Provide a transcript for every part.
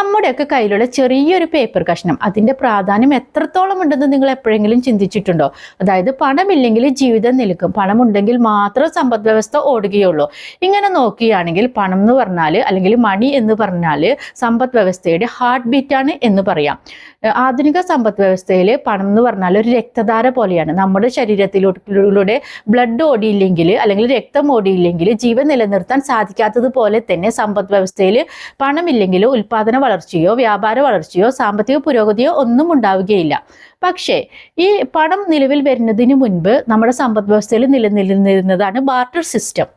നമ്മുടെയൊക്കെ കയ്യിലുള്ള ചെറിയൊരു പേപ്പർ കഷ്ണം അതിൻ്റെ പ്രാധാന്യം എത്രത്തോളം ഉണ്ടെന്ന് നിങ്ങൾ എപ്പോഴെങ്കിലും ചിന്തിച്ചിട്ടുണ്ടോ? അതായത് പണമില്ലെങ്കിൽ ജീവിതം നിൽക്കും, പണമുണ്ടെങ്കിൽ മാത്രം സമ്പദ് വ്യവസ്ഥ ഓടുകയുള്ളൂ. ഇങ്ങനെ നോക്കുകയാണെങ്കിൽ പണം എന്ന് പറഞ്ഞാൽ അല്ലെങ്കിൽ മണി എന്ന് പറഞ്ഞാൽ സമ്പദ് വ്യവസ്ഥയുടെ ഹാർട്ട് ബീറ്റാണ് എന്ന് പറയാം. ആധുനിക സമ്പദ് വ്യവസ്ഥയിൽ പണം എന്ന് പറഞ്ഞാൽ ഒരു രക്തധാര പോലെയാണ്. നമ്മുടെ ശരീരത്തിലൂടെ ബ്ലഡ് ഓടിയില്ലെങ്കിൽ അല്ലെങ്കിൽ രക്തം ഓടിയില്ലെങ്കിൽ ജീവൻ നിലനിർത്താൻ സാധിക്കാത്തതുപോലെ തന്നെ സമ്പദ് വ്യവസ്ഥയിൽ പണമില്ലെങ്കിൽ ഉൽപാദന വളർച്ചയോ വ്യാപാര വളർച്ചയോ സാമ്പത്തിക പുരോഗതിയോ ഒന്നും ഉണ്ടാവുകയില്ല. പക്ഷേ ഈ പണം നിലവിൽ വരുന്നതിന് മുൻപ് നമ്മുടെ സമ്പദ് വ്യവസ്ഥയിൽ നിലനിന്നിരുന്നതാണ് ബാർട്ടർ സിസ്റ്റം.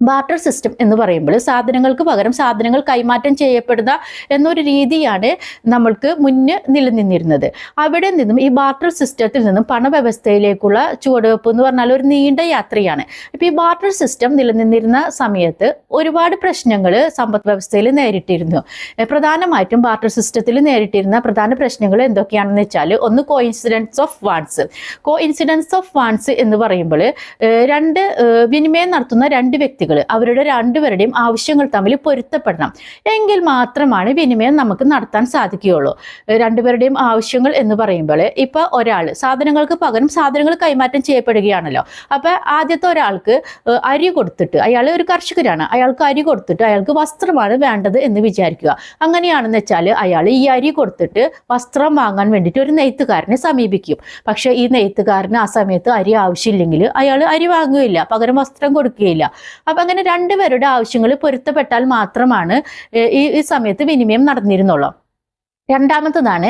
ബാർട്ടർ സിസ്റ്റം എന്ന് പറയുമ്പോൾ സാധനങ്ങൾക്ക് പകരം സാധനങ്ങൾ കൈമാറ്റം ചെയ്യപ്പെടുന്ന എന്നൊരു രീതിയാണ് നമ്മൾക്ക് മുന്നേ നിലനിന്നിരുന്നത്. അവിടെ നിന്നും ഈ ബാർട്ടർ സിസ്റ്റത്തിൽ നിന്നും പണവ്യവസ്ഥയിലേക്കുള്ള ചുവടുവെപ്പ് എന്ന് പറഞ്ഞാൽ ഒരു നീണ്ട യാത്രയാണ്. ഇപ്പം ഈ ബാർട്ടർ സിസ്റ്റം നിലനിന്നിരുന്ന സമയത്ത് ഒരുപാട് പ്രശ്നങ്ങൾ സമ്പദ് വ്യവസ്ഥയിൽ നേരിട്ടിരുന്നു. പ്രധാനമായിട്ടും ബാർട്ടർ സിസ്റ്റത്തിൽ നേരിട്ടിരുന്ന പ്രധാന പ്രശ്നങ്ങൾ എന്തൊക്കെയാണെന്ന് വെച്ചാൽ, ഒന്ന് കോഇൻസിഡൻസ് ഓഫ് വാണ്ട്സ്. കോഇൻസിഡൻസ് ഓഫ് വാണ്ട്സ് എന്ന് പറയുമ്പോൾ വിനിമയം നടത്തുന്ന രണ്ട് വ്യക്തികൾ അവരുടെ രണ്ടുപേരുടെയും ആവശ്യങ്ങൾ തമ്മിൽ പൊരുത്തപ്പെടണം. എങ്കിൽ മാത്രമാണ് വിനിമയം നമുക്ക് നടത്താൻ സാധിക്കുകയുള്ളൂ. രണ്ടുപേരുടെയും ആവശ്യങ്ങൾ എന്ന് പറയുമ്പോൾ ഇപ്പൊ ഒരാൾ സാധനങ്ങൾക്ക് പകരം സാധനങ്ങൾ കൈമാറ്റം ചെയ്യപ്പെടുകയാണല്ലോ. അപ്പൊ ആദ്യത്തെ ഒരാൾക്ക് അരി കൊടുത്തിട്ട്, അയാൾ ഒരു കർഷകരാണ്, അയാൾക്ക് അരി കൊടുത്തിട്ട് അയാൾക്ക് വസ്ത്രമാണ് വേണ്ടത് എന്ന് വിചാരിക്കുക. അങ്ങനെയാണെന്ന് വെച്ചാൽ അയാൾ ഈ അരി കൊടുത്തിട്ട് വസ്ത്രം വാങ്ങാൻ വേണ്ടിയിട്ട് ഒരു നെയ്ത്തുകാരനെ സമീപിക്കും. പക്ഷെ ഈ നെയ്ത്തുകാരന് ആ സമയത്ത് അരി ആവശ്യമില്ലെങ്കിൽ അയാൾ അരി വാങ്ങുകയില്ല, പകരം വസ്ത്രം കൊടുക്കുകയില്ല. അപ്പൊ അങ്ങനെ രണ്ടുപേരുടെ ആവശ്യങ്ങൾ പൊരുത്തപ്പെട്ടാൽ മാത്രമാണ് ഈ സമയത്ത് വിനിമയം നടന്നിരുന്നുള്ളൂ. രണ്ടാമത്തതാണ്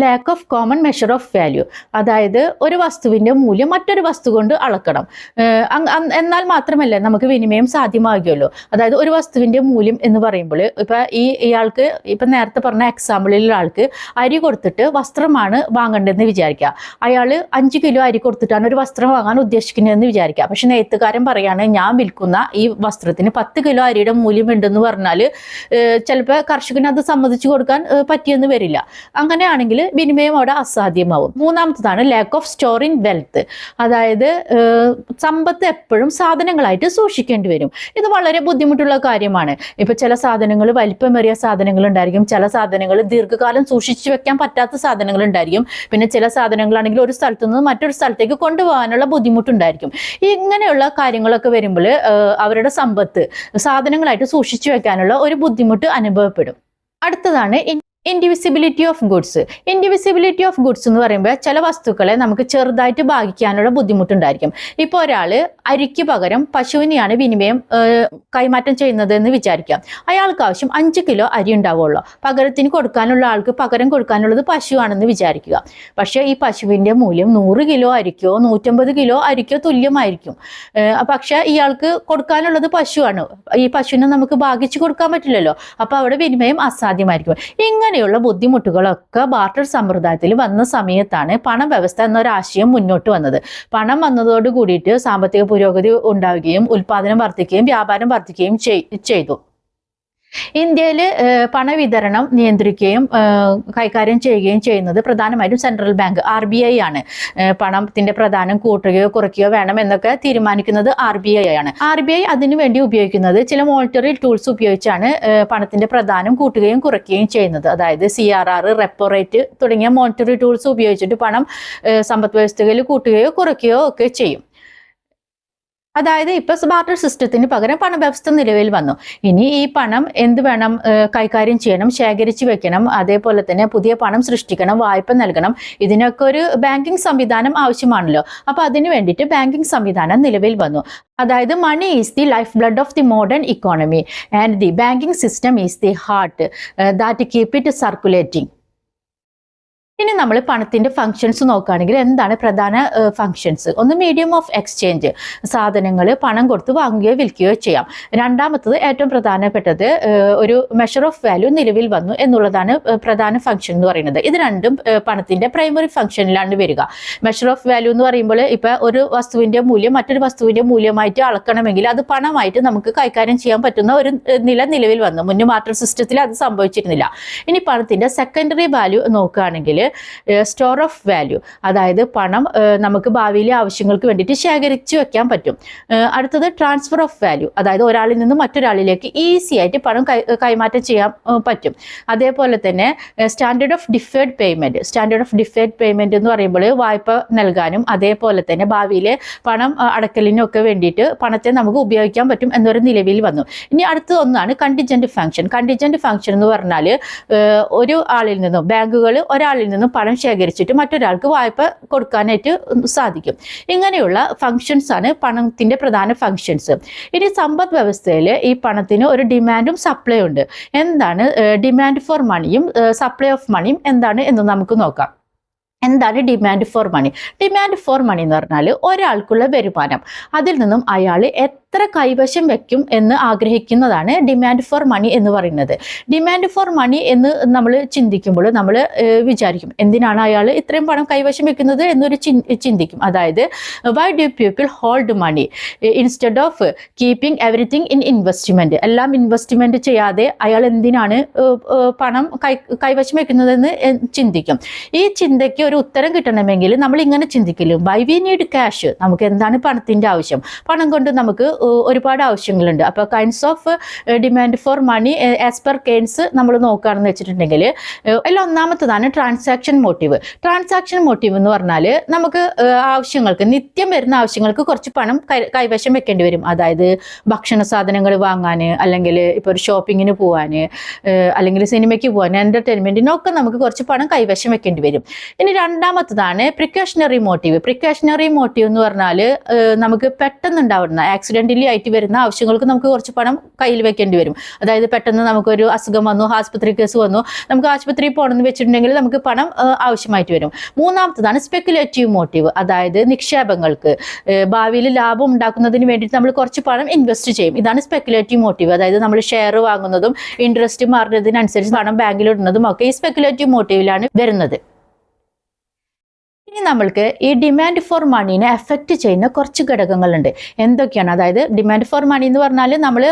lack of common measure of value. അതായത് ഒരു വസ്തുവിൻ്റെ മൂല്യം മറ്റൊരു വസ്തു കൊണ്ട് അളക്കണം. എന്നാൽ മാത്രമല്ല നമുക്ക് വിനിമയം സാധ്യമാകുകയുള്ളൂ. അതായത് ഒരു വസ്തുവിൻ്റെ മൂല്യം എന്ന് പറയുമ്പോൾ ഇപ്പം ഇയാൾക്ക് ഇപ്പം നേരത്തെ പറഞ്ഞ എക്സാമ്പിളിൽ ആൾക്ക് അരി കൊടുത്തിട്ട് വസ്ത്രമാണ് വാങ്ങേണ്ടതെന്ന് വിചാരിക്കുക. അയാൾ 5 കിലോ അരി കൊടുത്തിട്ടാണ് ഒരു വസ്ത്രം വാങ്ങാൻ ഉദ്ദേശിക്കുന്നതെന്ന് വിചാരിക്കുക. പക്ഷെ നെയ്ത്തുകാരൻ പറയാണ് ഞാൻ വിൽക്കുന്ന ഈ വസ്ത്രത്തിന് 10 കിലോ അരിയുടെ മൂല്യം ഉണ്ടെന്ന് പറഞ്ഞാൽ ചിലപ്പോൾ കർഷകന് അത് സമ്മതിച്ചു കൊടുക്കാൻ പറ്റിയെന്ന് വരില്ല. അങ്ങനെയാണെങ്കിൽ വിനിമയം അവിടെ അസാധ്യമാവും. മൂന്നാമത്തതാണ് ലാക്ക് ഓഫ് സ്റ്റോറിംഗ് വെൽത്ത്. അതായത് സമ്പത്ത് എപ്പോഴും സാധനങ്ങളായിട്ട് സൂക്ഷിക്കേണ്ടി വരും. ഇത് വളരെ ബുദ്ധിമുട്ടുള്ള കാര്യമാണ്. ഇപ്പൊ ചില സാധനങ്ങൾ വലിപ്പമേറിയ സാധനങ്ങൾ ഉണ്ടായിരിക്കും, ചില സാധനങ്ങൾ ദീർഘകാലം സൂക്ഷിച്ചു വെക്കാൻ പറ്റാത്ത സാധനങ്ങൾ ഉണ്ടായിരിക്കും, പിന്നെ ചില സാധനങ്ങളാണെങ്കിൽ ഒരു സ്ഥലത്തു നിന്ന് മറ്റൊരു സ്ഥലത്തേക്ക് കൊണ്ടുപോകാനുള്ള ബുദ്ധിമുട്ടുണ്ടായിരിക്കും. ഇങ്ങനെയുള്ള കാര്യങ്ങളൊക്കെ വരുമ്പോൾ അവരുടെ സമ്പത്ത് സാധനങ്ങളായിട്ട് സൂക്ഷിച്ചു വെക്കാനുള്ള ഒരു ബുദ്ധിമുട്ട് അനുഭവപ്പെടും. അടുത്തതാണ് ഇൻഡിവിസിബിലിറ്റി ഓഫ് ഗുഡ്സ്. ഇൻഡിവിസിബിലിറ്റി ഓഫ് ഗുഡ്സ് എന്ന് പറയുമ്പോൾ ചില വസ്തുക്കളെ നമുക്ക് ചെറുതായിട്ട് ഭാഗിക്കാനുള്ള ബുദ്ധിമുട്ടുണ്ടായിരിക്കും. ഇപ്പോൾ ഒരാൾ അരിക്ക് പകരം പശുവിനെയാണ് വിനിമയം കൈമാറ്റം ചെയ്യുന്നത് എന്ന് വിചാരിക്കാം. അയാൾക്ക് ആവശ്യം 5 കിലോ അരി ഉണ്ടാവുള്ളൂ. പകരത്തിന് കൊടുക്കാനുള്ള ആൾക്ക് പകരം കൊടുക്കാനുള്ളത് പശുവാണെന്ന് വിചാരിക്കുക. പക്ഷേ ഈ പശുവിൻ്റെ മൂല്യം 100 കിലോ അരിക്കോ 150 കിലോ അരിക്കോ തുല്യമായിരിക്കും. പക്ഷേ ഇയാൾക്ക് കൊടുക്കാനുള്ളത് പശുവാണ്. ഈ പശുവിനെ നമുക്ക് ഭാഗിച്ചു കൊടുക്കാൻ പറ്റില്ലല്ലോ. അപ്പോൾ അവിടെ വിനിമയം അസാധ്യമായിരിക്കും. ഇങ്ങനെയുള്ള ബുദ്ധിമുട്ടുകളൊക്കെ ബാർട്ടർ സമ്പ്രദായത്തിൽ വന്ന സമയത്താണ് പണവ്യവസ്ഥ എന്നൊരാശയം മുന്നോട്ട് വന്നത്. പണം വന്നതോട് കൂടിയിട്ട് സാമ്പത്തിക പുരോഗതി ഉണ്ടാവുകയും ഉൽപാദനം വർദ്ധിക്കുകയും വ്യാപാരം വർദ്ധിക്കുകയും ചെയ്തു. ഇന്ത്യയിൽ പണവിതരണം നിയന്ത്രിക്കുകയും കൈകാര്യം ചെയ്യുകയും ചെയ്യുന്നത് പ്രധാനമായിട്ടും സെൻട്രൽ ബാങ്ക് RBI ആണ്. പണത്തിന്റെ പ്രധാനം കൂട്ടുകയോ കുറയ്ക്കുകയോ വേണം എന്നൊക്കെ തീരുമാനിക്കുന്നത് RBI ആണ്. RBI അതിനുവേണ്ടി ഉപയോഗിക്കുന്നത് ചില മോണിറ്ററി ടൂൾസ് ഉപയോഗിച്ചാണ് പണത്തിന്റെ പ്രധാനം കൂട്ടുകയും കുറയ്ക്കുകയും ചെയ്യുന്നത്. അതായത് CRR, റെപ്പോ റേറ്റ് തുടങ്ങിയ മോണിറ്ററി ടൂൾസ് ഉപയോഗിച്ചിട്ട് പണം സമ്പദ് വ്യവസ്ഥയിൽ കൂട്ടുകയോ കുറയ്ക്കുകയോ ഒക്കെ ചെയ്യും. അതായത് ഇപ്പൊ ബാർട്ടർ സിസ്റ്റത്തിന് പകരം പണവ്യവസ്ഥ നിലവിൽ വന്നു. ഇനി ഈ പണം എന്ത് വേണം, കൈകാര്യം ചെയ്യണം, ശേഖരിച്ചു വെക്കണം, അതേപോലെ തന്നെ പുതിയ പണം സൃഷ്ടിക്കണം, വായ്പ നൽകണം. ഇതിനൊക്കെ ഒരു ബാങ്കിങ് സംവിധാനം ആവശ്യമാണല്ലോ. അപ്പൊ അതിന് വേണ്ടിയിട്ട് ബാങ്കിങ് സംവിധാനം നിലവിൽ വന്നു. അതായത് money is the life blood of the modern economy and the banking system is the heart that keep it circulating. ഇനി നമ്മൾ പണത്തിന്റെ ഫങ്ഷൻസ് നോക്കുകയാണെങ്കിൽ എന്താണ് പ്രധാന ഫങ്ഷൻസ്? ഒന്ന് മീഡിയം ഓഫ് എക്സ്ചേഞ്ച്, സാധനങ്ങൾ പണം കൊടുത്ത് വാങ്ങുകയോ വിൽക്കുകയോ ചെയ്യാം. രണ്ടാമത്തത് ഏറ്റവും പ്രധാനപ്പെട്ടത് ഒരു മെഷർ ഓഫ് വാല്യൂ നിലവിൽ വന്നു എന്നുള്ളതാണ് പ്രധാന ഫങ്ഷൻ എന്ന് പറയുന്നത്. ഇത് രണ്ടും പണത്തിന്റെ പ്രൈമറി ഫങ്ഷനിലാണ് വരിക. മെഷർ ഓഫ് വാല്യൂ എന്ന് പറയുമ്പോൾ ഇപ്പൊ ഒരു വസ്തുവിന്റെ മൂല്യം മറ്റൊരു വസ്തുവിന്റെ മൂല്യമായിട്ട് അളക്കണമെങ്കിൽ അത് പണമായിട്ട് നമുക്ക് കൈകാര്യം ചെയ്യാൻ പറ്റുന്ന ഒരു നിലവിൽ വന്നു. മുന്നേ ബാർട്ടർ സിസ്റ്റത്തിൽ അത് സംഭവിച്ചിരുന്നില്ല. ഇനി പണത്തിന്റെ സെക്കൻഡറി വാല്യൂ നോക്കുകയാണെങ്കിൽ സ്റ്റോർ ഓഫ് വാല്യൂ, അതായത് പണം നമുക്ക് ഭാവിയിലെ ആവശ്യങ്ങൾക്ക് വേണ്ടിയിട്ട് ശേഖരിച്ചു വെക്കാൻ പറ്റും. അടുത്തത് ട്രാൻസ്ഫർ ഓഫ് വാല്യൂ, അതായത് ഒരാളിൽ നിന്ന് മറ്റൊരാളിലേക്ക് ഈസി ആയിട്ട് പണം കൈമാറ്റം ചെയ്യാൻ പറ്റും. അതേപോലെ തന്നെ standard of deferred payment. Standard of deferred payment എന്ന് പറയുമ്പോൾ വായ്പ നൽകാനും അതേപോലെ തന്നെ ഭാവിയിലെ പണം അടക്കലിനും ഒക്കെ വേണ്ടിയിട്ട് പണത്തെ നമുക്ക് ഉപയോഗിക്കാൻ പറ്റും എന്നൊരു നിലവിൽ വന്നു. ഇനി അടുത്ത ഒന്നാണ് കണ്ടിജന്റ് ഫംഗ്ഷൻ. കണ്ടിജന്റ് ഫംഗ്ഷൻ എന്ന് പറഞ്ഞാൽ ഒരു ആളിൽ നിന്നും ബാങ്കുകൾ ഒരാളിൽ നിന്നും പണം ശേഖരിച്ചിട്ട് മറ്റൊരാൾക്ക് വായ്പ കൊടുക്കാനായിട്ട് സാധിക്കും. ഇങ്ങനെയുള്ള ഫംഗ്ഷൻസ് ആണ് പണത്തിന്റെ പ്രധാന ഫംഗ്ഷൻസ്. ഇനി സമ്പദ് വ്യവസ്ഥയിൽ ഈ പണത്തിന് ഒരു ഡിമാൻഡും സപ്ലൈ ഉണ്ട്. എന്താണ് ഡിമാൻഡ് ഫോർ മണിയും സപ്ലൈ ഓഫ് മണിയും എന്താണ് എന്ന് നമുക്ക് നോക്കാം. എന്താണ് demand for money? Demand for money എന്ന് പറഞ്ഞാൽ ഒരാൾക്കുള്ള വരുമാനം, അതിൽ നിന്നും അയാൾ എത്ര കൈവശം വെക്കും എന്ന് ആഗ്രഹിക്കുന്നതാണ് ഡിമാൻഡ് ഫോർ മണി എന്ന് പറയുന്നത്. ഡിമാൻഡ് ഫോർ മണി എന്ന് നമ്മൾ ചിന്തിക്കുമ്പോൾ നമ്മൾ വിചാരിക്കും, എന്തിനാണ് അയാൾ ഇത്രയും പണം കൈവശം വെക്കുന്നത് എന്നൊരു ചിന്തിക്കും. അതായത് why do people hold money instead of keeping everything in investment. എല്ലാം ഇൻവെസ്റ്റ്മെന്റ് ചെയ്യാതെ അയാൾ എന്തിനാണ് പണം കൈവശം വെക്കുന്നതെന്ന് ചിന്തിക്കും. ഈ ചിന്തയ്ക്ക് ഒരു ഉത്തരം കിട്ടണമെങ്കിൽ നമ്മൾ ഇങ്ങനെ ചിന്തിക്കലും, വൈ വി നീഡ് ക്യാഷ്. നമുക്ക് എന്താണ് പണത്തിന്റെ ആവശ്യം? പണം കൊണ്ട് നമുക്ക് ഒരുപാട് ആവശ്യങ്ങളുണ്ട്. അപ്പോൾ kinds of demand for money as per Keynes നമ്മൾ നോക്കുകയാണെന്ന് വെച്ചിട്ടുണ്ടെങ്കിൽ അതിൽ ഒന്നാമത്തതാണ് ട്രാൻസാക്ഷൻ മോട്ടീവ്. ട്രാൻസാക്ഷൻ മോട്ടീവ് എന്ന് പറഞ്ഞാൽ നമുക്ക് ആവശ്യങ്ങൾക്ക്, നിത്യം വരുന്ന ആവശ്യങ്ങൾക്ക് കുറച്ച് പണം കൈവശം വെക്കേണ്ടി വരും. അതായത് ഭക്ഷണ സാധനങ്ങൾ വാങ്ങാൻ, അല്ലെങ്കിൽ ഇപ്പോൾ ഒരു ഷോപ്പിങ്ങിന് പോകാൻ, അല്ലെങ്കിൽ സിനിമയ്ക്ക് പോകാൻ, എൻ്റർടൈൻമെൻറ്റിനൊക്കെ നമുക്ക് കുറച്ച് പണം കൈവശം വെക്കേണ്ടി വരും. ഇനി രണ്ടാമത്തതാണ് പ്രിക്കോഷണറി മോട്ടീവ്. പ്രിക്കോഷണറി മോട്ടീവ് എന്ന് പറഞ്ഞാൽ നമുക്ക് പെട്ടെന്ന് ഉണ്ടാവുന്ന ആക്സിഡൻ്റലി ആയിട്ട് വരുന്ന ആവശ്യങ്ങൾക്ക് നമുക്ക് കുറച്ച് പണം കയ്യിൽ വെക്കേണ്ടി വരും. അതായത് പെട്ടെന്ന് നമുക്കൊരു അസുഖം വന്നു, ആശുപത്രി കേസ് വന്നു, നമുക്ക് ആശുപത്രിയിൽ പോകണമെന്ന് വെച്ചിട്ടുണ്ടെങ്കിൽ നമുക്ക് പണം ആവശ്യമായിട്ട് വരും. മൂന്നാമത്തതാണ് സ്പെക്കുലേറ്റീവ് മോട്ടീവ്. അതായത് നിക്ഷേപങ്ങൾക്ക്, ഭാവിയിൽ ലാഭം ഉണ്ടാക്കുന്നതിന് വേണ്ടിയിട്ട് നമ്മൾ കുറച്ച് പണം ഇൻവെസ്റ്റ് ചെയ്യും. ഇതാണ് സ്പെക്കുലേറ്റീവ് മോട്ടീവ്. അതായത് നമ്മൾ ഷെയർ വാങ്ങുന്നതും ഇൻട്രസ്റ്റ് മാറുന്നതിനനുസരിച്ച് പണം ബാങ്കിൽ ഇടുന്നതും ഒക്കെ ഈ സ്പെക്കുലേറ്റീവ് മോട്ടീവിലാണ് വരുന്നത്. ഇനി നമ്മൾക്ക് ഈ ഡിമാൻഡ് ഫോർ മണീനെ എഫക്റ്റ് ചെയ്യുന്ന കുറച്ച് ഘടകങ്ങളുണ്ട്. എന്തൊക്കെയാണ്? അതായത് ഡിമാൻഡ് ഫോർ മണി എന്ന് പറഞ്ഞാൽ നമ്മൾ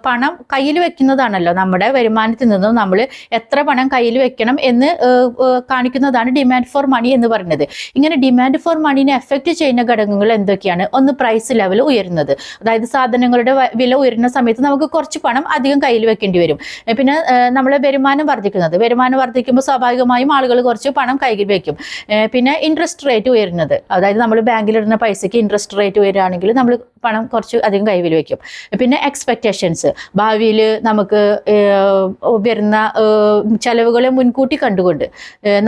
പണം കയ്യിൽ വെക്കുന്നതാണല്ലോ. നമ്മുടെ വരുമാനത്തിൽ നിന്നും നമ്മൾ എത്ര പണം കയ്യിൽ വെക്കണം എന്ന് കാണിക്കുന്നതാണ് ഡിമാൻഡ് ഫോർ മണി എന്ന് പറയുന്നത്. ഇങ്ങനെ ഡിമാൻഡ് ഫോർ മണീനെ എഫക്റ്റ് ചെയ്യുന്ന ഘടകങ്ങൾ എന്തൊക്കെയാണ്? ഒന്ന്, പ്രൈസ് ലെവൽ ഉയരുന്നത്. അതായത് സാധനങ്ങളുടെ വില ഉയരുന്ന സമയത്ത് നമുക്ക് കുറച്ച് പണം അധികം കയ്യിൽ വെക്കേണ്ടി വരും. പിന്നെ നമ്മളെ വരുമാനം വർദ്ധിക്കുന്നത്. വരുമാനം വർദ്ധിക്കുമ്പോൾ സ്വാഭാവികമായും ആളുകൾ കുറച്ച് പണം കയ്യിൽ വെക്കും. പിന്നെ ഇൻട്രസ്റ്റ് റേറ്റ് ഉയരുന്നത്. അതായത് നമ്മൾ ബാങ്കിലിടുന്ന പൈസയ്ക്ക് ഇൻട്രസ്റ്റ് റേറ്റ് ഉയരുകയാണെങ്കിൽ നമ്മൾ പണം കുറച്ച് അധികം കയ്യിൽ വെക്കും. പിന്നെ എക്സ്പെക്റ്റേഷൻസ്. ഭാവിയിൽ നമുക്ക് വരുന്ന ചെലവുകളെ മുൻകൂട്ടി കണ്ടുകൊണ്ട്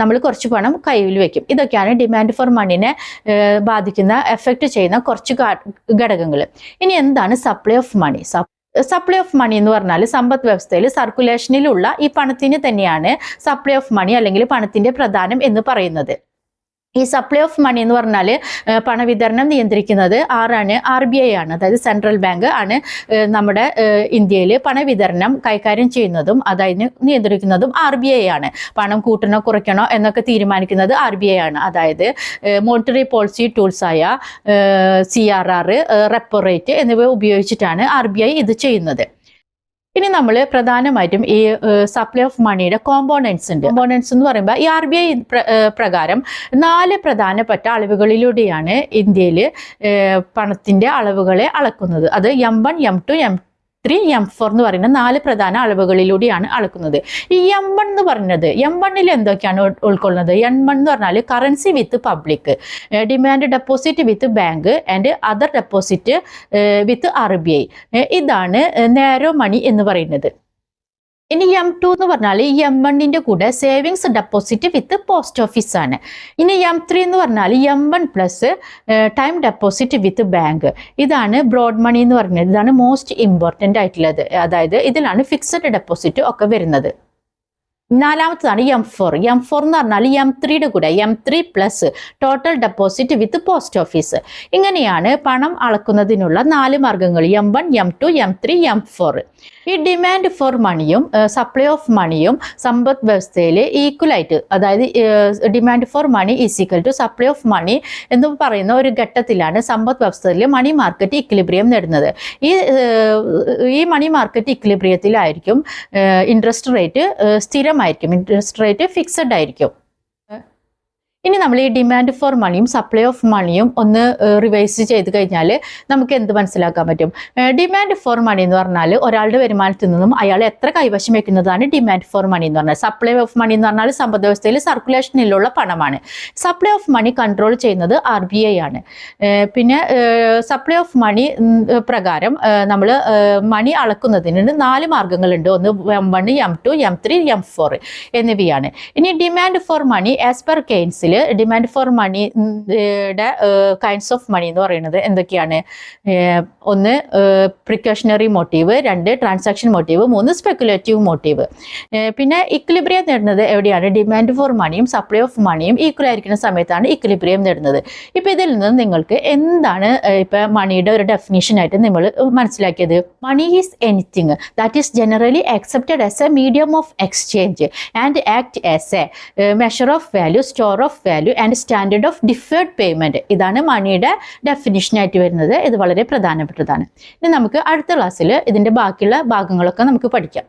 നമ്മൾ കുറച്ച് പണം കയ്യിൽ വെക്കും. ഇതൊക്കെയാണ് ഡിമാൻഡ് ഫോർ മണിനെ ബാധിക്കുന്ന, എഫക്റ്റ് ചെയ്യുന്ന കുറച്ച് ഘടകങ്ങൾ. ഇനി എന്താണ് supply of money? Supply of money എന്ന് പറഞ്ഞാൽ സമ്പദ് വ്യവസ്ഥയിൽ സർക്കുലേഷനിലുള്ള ഈ പണത്തിന് തന്നെയാണ് സപ്ലൈ ഓഫ് മണി അല്ലെങ്കിൽ പണത്തിന്റെ പ്രധാനം എന്ന് പറയുന്നത്. ഈ സപ്ലൈ ഓഫ് മണി എന്ന് പറഞ്ഞാൽ പണവിതരണം നിയന്ത്രിക്കുന്നത് ആരാണ്? RBI ആണ്. അതായത് സെൻട്രൽ ബാങ്ക് ആണ് നമ്മുടെ ഇന്ത്യയിൽ പണവിതരണം കൈകാര്യം ചെയ്യുന്നതും അതായത് നിയന്ത്രിക്കുന്നതും RBI ആണ്. പണം കൂട്ടണോ കുറയ്ക്കണോ എന്നൊക്കെ തീരുമാനിക്കുന്നത് RBI ആണ്. അതായത് മോണിറ്ററി പോളിസി ടൂൾസായ CRR, റെപ്പോ റേറ്റ് എന്നിവ ഉപയോഗിച്ചിട്ടാണ് RBI ഇത് ചെയ്യുന്നത്. ഇനി നമ്മൾ പ്രധാനമായിട്ടും ഈ സപ്ലൈ ഓഫ് മണിയുടെ കോമ്പോണൻസ് ഉണ്ട്. കോമ്പോണൻസ് എന്ന് പറയുമ്പോൾ ഈ RBI പ്രകാരം 4 പ്രധാനപ്പെട്ട അളവുകളിലൂടെയാണ് ഇന്ത്യയിൽ പണത്തിൻ്റെ അളവുകളെ അളക്കുന്നത്. അത് M1, M2, M3, M4 എന്ന് പറയുന്ന 4 പ്രധാന അളവുകളിലൂടെയാണ് അളക്കുന്നത്. ഈ M1 എന്ന് പറയുന്നത്, M1ൽ എന്തൊക്കെയാണ് ഉൾക്കൊള്ളുന്നത്? M1 എന്ന് പറഞ്ഞാൽ currency with public, demand deposit with bank and other deposit with RBI. ഇതാണ് നാരോ മണി എന്ന് പറയുന്നത്. ഇനി M2 എന്ന് പറഞ്ഞാൽ M1ന്റെ കൂടെ savings deposit with post office ആണ്. ഇനി M3 എന്ന് പറഞ്ഞാൽ M1 പ്ലസ് ടൈം ഡെപ്പോസിറ്റ് വിത്ത് ബാങ്ക്. ഇതാണ് ബ്രോഡ് മണി എന്ന് പറയുന്നത്. ഇതാണ് മോസ്റ്റ് ഇമ്പോർട്ടൻ്റ് ആയിട്ടുള്ളത്. അതായത് ഇതിലാണ് ഫിക്സഡ് ഡെപ്പോസിറ്റ് ഒക്കെ വരുന്നത്. നാലാമത്തതാണ് M4. M4 എന്ന് പറഞ്ഞാൽ M3യുടെ കൂടെ M3 plus total deposit with post office. ഇങ്ങനെയാണ് പണം അളക്കുന്നതിനുള്ള 4 മാർഗങ്ങൾ: M1, M2, M3, M4. ഈ ഡിമാൻഡ് ഫോർ മണിയും സപ്ലൈ ഓഫ് മണിയും സമ്പദ് വ്യവസ്ഥയിൽ ഈക്വലായിട്ട്, അതായത് demand for money is equal to supply of money എന്ന് പറയുന്ന ഒരു ഘട്ടത്തിലാണ് സമ്പദ് വ്യവസ്ഥയിൽ മണി മാർക്കറ്റ് ഇക്വിലിബ്രിയം നേടുന്നത്. ഈ മണി മാർക്കറ്റ് ഇക്വിലിബ്രിയത്തിലായിരിക്കും ഇൻട്രസ്റ്റ് റേറ്റ് സ്ഥിരമായിരിക്കും, ഇൻട്രസ്റ്റ് റേറ്റ് ഫിക്സഡ് ആയിരിക്കും. ഇനി നമ്മൾ ഈ ഡിമാൻഡ് ഫോർ മണിയും സപ്ലൈ ഓഫ് മണിയും ഒന്ന് റിവൈസ് ചെയ്ത് കഴിഞ്ഞാൽ നമുക്ക് എന്ത് മനസ്സിലാക്കാൻ പറ്റും? ഡിമാൻഡ് ഫോർ മണി എന്ന് പറഞ്ഞാൽ ഒരാളുടെ വരുമാനത്തിൽ നിന്നും അയാൾ എത്ര കൈവശം വെക്കുന്നതാണ് ഡിമാൻഡ് ഫോർ മണി എന്ന് പറഞ്ഞാൽ. സപ്ലൈ ഓഫ് മണി എന്ന് പറഞ്ഞാൽ സമ്പദ് വ്യവസ്ഥയിൽ സർക്കുലേഷനിലുള്ള പണമാണ്. സപ്ലൈ ഓഫ് മണി കൺട്രോൾ ചെയ്യുന്നത് RBI ആണ്. പിന്നെ സപ്ലൈ ഓഫ് മണി പ്രകാരം നമ്മൾ മണി അളക്കുന്നതിന് 4 മാർഗങ്ങളുണ്ട്. ഒന്ന് M1, M2, M3, M4 എന്നിവയാണ്. ഇനി demand for money as per കെയ്ൻസിൽ ഡിമാൻഡ് ഫോർ മണിയുടെ കൈൻഡ്സ് ഓഫ് മണി എന്ന് പറയുന്നത് എന്തൊക്കെയാണ്? 1 precautionary motive, 2 transaction motive, 3 speculative motive. പിന്നെ ഇക്വിലിബ്രിയം നേടുന്നത് എവിടെയാണ്? ഡിമാൻഡ് ഫോർ മണിയും സപ്ലൈ ഓഫ് മണിയും ഈക്വൽ ആയിരിക്കുന്ന സമയത്താണ് ഇക്വിലിബ്രിയം നേടുന്നത്. ഇപ്പം ഇതിൽ നിന്ന് നിങ്ങൾക്ക് എന്താണ് ഇപ്പം മണിയുടെ ഒരു ഡെഫിനിഷൻ ആയിട്ട് നമ്മൾ മനസ്സിലാക്കിയത്? Money is anything that is generally accepted as a medium of exchange and act as a measure of value, store of value and standard of deferred payment. ഇതാണ് മണിയുടെ ഡെഫിനിഷൻ ആയിട്ട് വരുന്നത്. ഇത് വളരെ പ്രധാനപ്പെട്ടതാണ്. ഇനി നമുക്ക് അടുത്ത ക്ലാസ്സിൽ ഇതിൻ്റെ ബാക്കിയുള്ള ഭാഗങ്ങളൊക്കെ നമുക്ക് പഠിക്കാം.